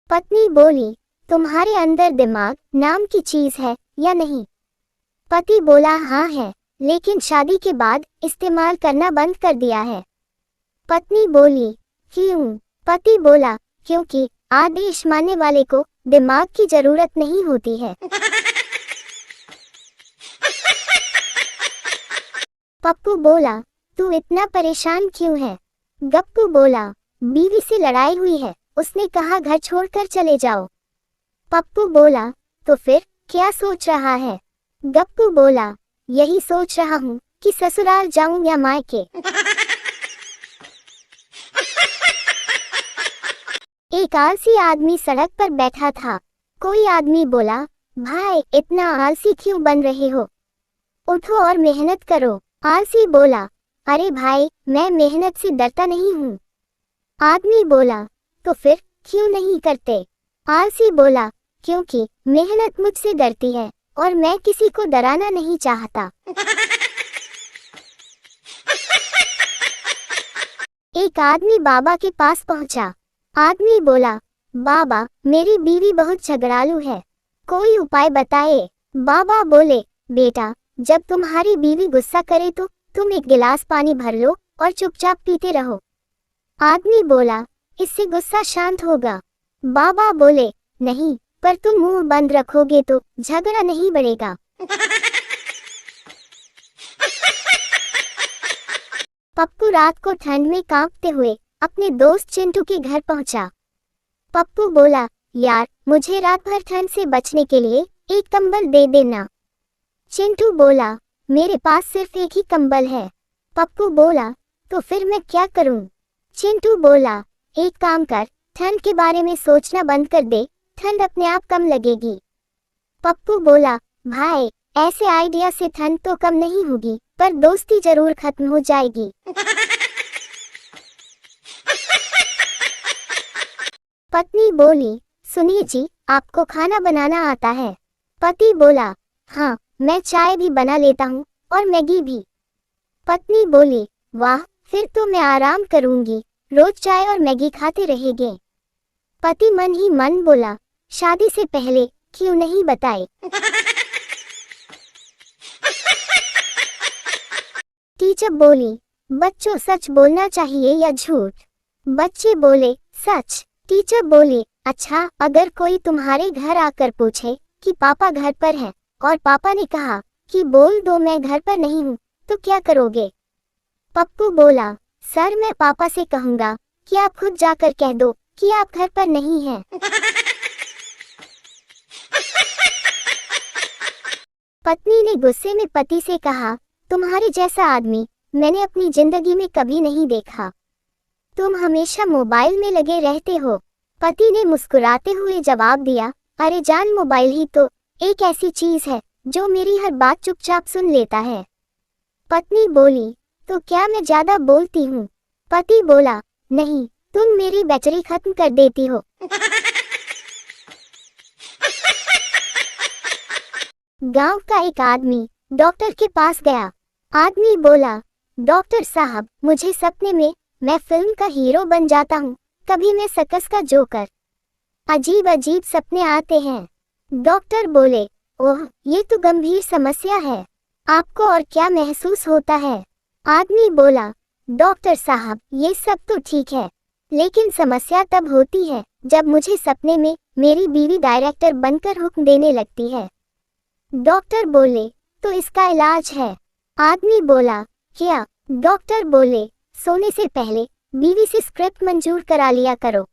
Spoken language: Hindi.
पत्नी बोली, तुम्हारे अंदर दिमाग नाम की चीज है या नहीं? पति बोला, हाँ है, लेकिन शादी के बाद इस्तेमाल करना बंद कर दिया है। पत्नी बोली, क्यों? पति बोला, क्योंकि आदेश मानने वाले को दिमाग की जरूरत नहीं होती है। पप्पू बोला, तू इतना परेशान क्यों है? गप्पू बोला, बीवी से लड़ाई हुई है, उसने कहा घर छोड़कर चले जाओ। पप्पू बोला, तो फिर क्या सोच रहा है? गप्पू बोला, यही सोच रहा हूँ कि ससुराल जाऊं या मायके। एक आलसी आदमी सड़क पर बैठा था। कोई आदमी बोला, भाई इतना आलसी क्यों बन रहे हो? उठो और मेहनत करो। आलसी बोला, अरे भाई मैं मेहनत से डरता नहीं हूँ। आदमी बोला, तो फिर क्यों नहीं करते? आलसी बोला, क्योंकि मेहनत मुझसे डरती है और मैं किसी को डराना नहीं चाहता। एक आदमी बाबा के पास पहुंचा। आदमी बोला, बाबा मेरी बीवी बहुत झगड़ालू है, कोई उपाय बताए। बाबा बोले, बेटा जब तुम्हारी बीवी गुस्सा करे तो तुम एक गिलास पानी भर लो और चुपचाप पीते रहो। आदमी बोला, इससे गुस्सा शांत होगा। बाबा बोले, नहीं, पर तुम मुंह बंद रखोगे तो झगड़ा नहीं बढ़ेगा। पप्पू रात को ठंड में कांपते हुए अपने दोस्त चिंटू के घर पहुंचा। पप्पू बोला, यार मुझे रात भर ठंड से बचने के लिए एक कंबल दे देना। चिंटू बोला, मेरे पास सिर्फ एक ही कंबल है। पप्पू बोला, तो फिर मैं क्या करूं? चिंटू बोला, एक काम कर, ठंड के बारे में सोचना बंद कर दे, ठंड अपने आप कम लगेगी। पप्पू बोला, भाई ऐसे आइडिया से ठंड तो कम नहीं होगी, पर दोस्ती जरूर खत्म हो जाएगी। पत्नी बोली, सुनिए जी, आपको खाना बनाना आता है? पति बोला, हाँ मैं चाय भी बना लेता हूँ और मैगी भी। पत्नी बोली, वाह, फिर तो मैं आराम करूंगी, रोज चाय और मैगी खाते रहेंगे। पति मन ही मन बोला, शादी से पहले क्यों नहीं बताए? टीचर बोली, बच्चों सच बोलना चाहिए या झूठ? बच्चे बोले, सच। टीचर बोली, अच्छा अगर कोई तुम्हारे घर आकर पूछे कि पापा घर पर है और पापा ने कहा कि बोल दो मैं घर पर नहीं हूँ, तो क्या करोगे? पप्पू बोला, सर मैं पापा से कहूँगा कि आप खुद जाकर कह दो कि आप घर पर नहीं हैं। पत्नी ने गुस्से में पति से कहा, तुम्हारे जैसा आदमी मैंने अपनी जिंदगी में कभी नहीं देखा, तुम हमेशा मोबाइल में लगे रहते हो। पति ने मुस्कुराते हुए जवाब दिया, अरे जान मोबाइल ही तो एक ऐसी चीज है जो मेरी हर बात चुपचाप सुन लेता है। पत्नी बोली, तो क्या मैं ज्यादा बोलती हूँ? पति बोला, नहीं, तुम मेरी बैटरी खत्म कर देती हो। गांव का एक आदमी डॉक्टर के पास गया। आदमी बोला, डॉक्टर साहब मुझे सपने में मैं फिल्म का हीरो बन जाता हूँ, कभी मैं सर्कस का जोकर, अजीब अजीब सपने आते हैं। डॉक्टर बोले, ओह ये तो गंभीर समस्या है, आपको और क्या महसूस होता है? आदमी बोला, डॉक्टर साहब ये सब तो ठीक है, लेकिन समस्या तब होती है जब मुझे सपने में मेरी बीवी डायरेक्टर बनकर हुक्म देने लगती है। डॉक्टर बोले, तो इसका इलाज है? आदमी बोला, क्या? डॉक्टर बोले, सोने से पहले बीवी से स्क्रिप्ट मंजूर करा लिया करो।